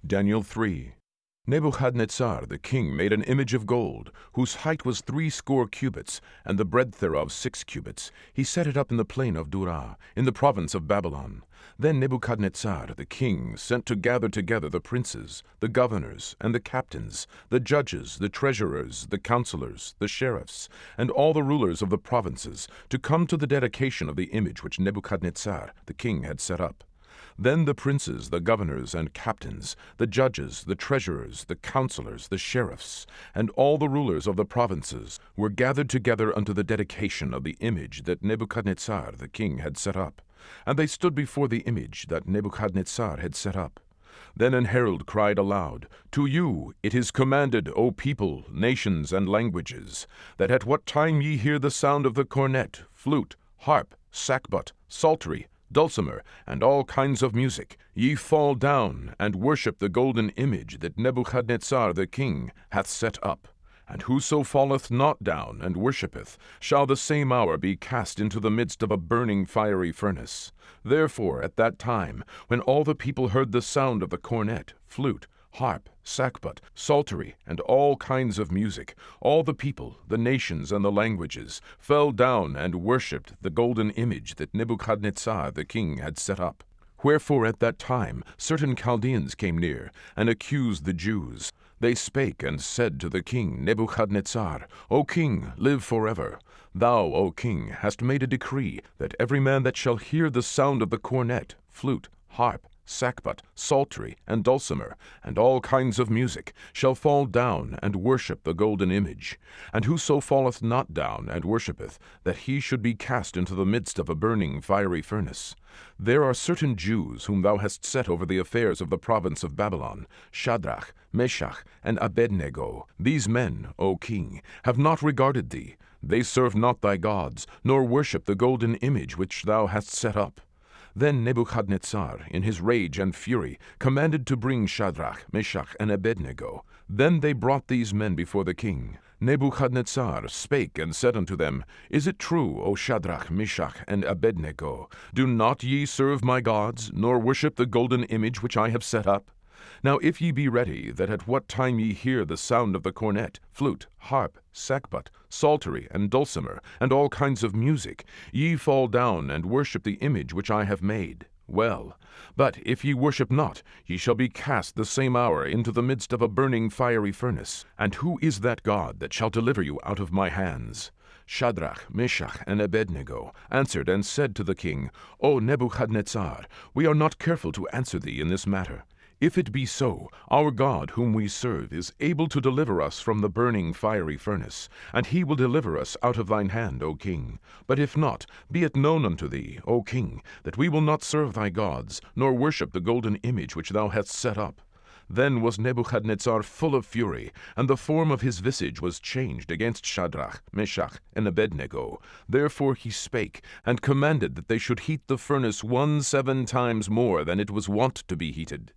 Daniel 3. Nebuchadnezzar the king made an image of gold, whose height was 60 cubits, and the breadth thereof 6 cubits. He set it up in the plain of Dura, in the province of Babylon. Then Nebuchadnezzar the king sent to gather together the princes, the governors, and the captains, the judges, the treasurers, the counselors, the sheriffs, and all the rulers of the provinces, to come to the dedication of the image which Nebuchadnezzar the king had set up. Then the princes, the governors, and captains, the judges, the treasurers, the counselors, the sheriffs, and all the rulers of the provinces were gathered together unto the dedication of the image that Nebuchadnezzar the king had set up. And they stood before the image that Nebuchadnezzar had set up. Then an herald cried aloud, To you it is commanded, O people, nations, and languages, that at what time ye hear the sound of the cornet, flute, harp, sackbut, psaltery, dulcimer, and all kinds of music, ye fall down and worship the golden image that Nebuchadnezzar the king hath set up. And whoso falleth not down and worshippeth shall the same hour be cast into the midst of a burning fiery furnace. Therefore at that time, when all the people heard the sound of the cornet, flute, harp, sackbut, psaltery, and all kinds of music, all the people, the nations, and the languages fell down and worshipped the golden image that Nebuchadnezzar the king had set up. Wherefore at that time certain Chaldeans came near, and accused the Jews. They spake and said to the king Nebuchadnezzar, O king, live forever. Thou, O king, hast made a decree that every man that shall hear the sound of the cornet, flute, harp, sackbut, psaltery, and dulcimer, and all kinds of music, shall fall down and worship the golden image. And whoso falleth not down and worshippeth, that he should be cast into the midst of a burning fiery furnace. There are certain Jews whom thou hast set over the affairs of the province of Babylon, Shadrach, Meshach, and Abednego. These men, O king, have not regarded thee. They serve not thy gods, nor worship the golden image which thou hast set up. Then Nebuchadnezzar, in his rage and fury, commanded to bring Shadrach, Meshach, and Abednego. Then they brought these men before the king. Nebuchadnezzar spake and said unto them, Is it true, O Shadrach, Meshach, and Abednego? Do not ye serve my gods, nor worship the golden image which I have set up? Now if ye be ready, that at what time ye hear the sound of the cornet, flute, harp, sackbut, psaltery, and dulcimer, and all kinds of music, ye fall down and worship the image which I have made. Well, but if ye worship not, ye shall be cast the same hour into the midst of a burning fiery furnace. And who is that God that shall deliver you out of my hands? Shadrach, Meshach, and Abednego answered and said to the king, O Nebuchadnezzar, we are not careful to answer thee in this matter. If it be so, our God whom we serve is able to deliver us from the burning fiery furnace, and he will deliver us out of thine hand, O king. But if not, be it known unto thee, O king, that we will not serve thy gods, nor worship the golden image which thou hast set up. Then was Nebuchadnezzar full of fury, and the form of his visage was changed against Shadrach, Meshach, and Abednego. Therefore he spake, and commanded that they should heat the furnace 17 times more than it was wont to be heated.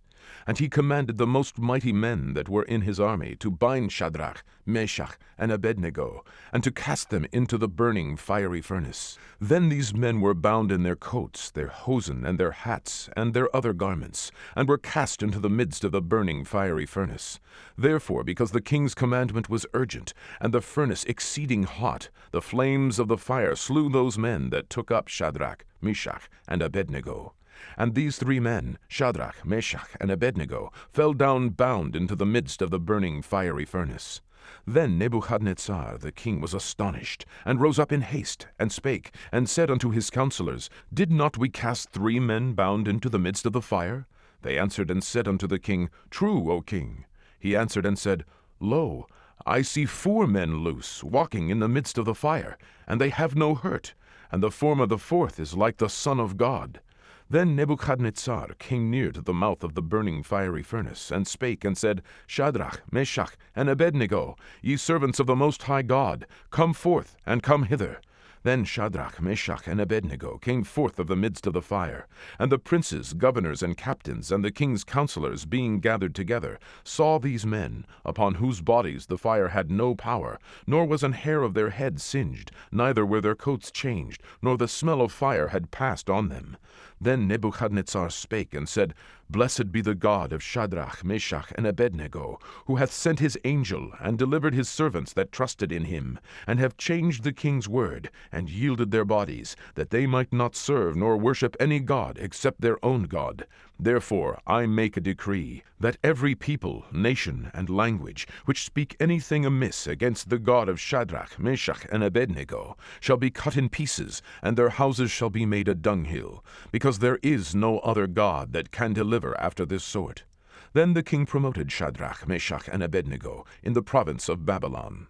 And he commanded the most mighty men that were in his army to bind Shadrach, Meshach, and Abednego, and to cast them into the burning fiery furnace. Then these men were bound in their coats, their hosen, and their hats, and their other garments, and were cast into the midst of the burning fiery furnace. Therefore, because the king's commandment was urgent, and the furnace exceeding hot, the flames of the fire slew those men that took up Shadrach, Meshach, and Abednego. And these 3 men, Shadrach, Meshach, and Abednego, fell down bound into the midst of the burning fiery furnace. Then Nebuchadnezzar the king was astonished, and rose up in haste, and spake, and said unto his counselors, Did not we cast 3 men bound into the midst of the fire? They answered and said unto the king, True, O king. He answered and said, Lo, I see 4 men loose, walking in the midst of the fire, and they have no hurt, and the form of the 4th is like the Son of God. Then Nebuchadnezzar came near to the mouth of the burning fiery furnace, and spake and said, Shadrach, Meshach, and Abednego, ye servants of the Most High God, come forth, and come hither. Then Shadrach, Meshach, and Abednego came forth of the midst of the fire. And the princes, governors, and captains, and the king's counselors, being gathered together, saw these men, upon whose bodies the fire had no power, nor was an hair of their head singed, neither were their coats changed, nor the smell of fire had passed on them. Then Nebuchadnezzar spake and said, Blessed be the God of Shadrach, Meshach, and Abednego, who hath sent his angel, and delivered his servants that trusted in him, and have changed the king's word, and yielded their bodies, that they might not serve nor worship any god except their own God. Therefore I make a decree, that every people, nation, and language, which speak anything amiss against the God of Shadrach, Meshach, and Abednego, shall be cut in pieces, and their houses shall be made a dunghill, because there is no other God that can deliver after this sort. Then the king promoted Shadrach, Meshach, and Abednego in the province of Babylon.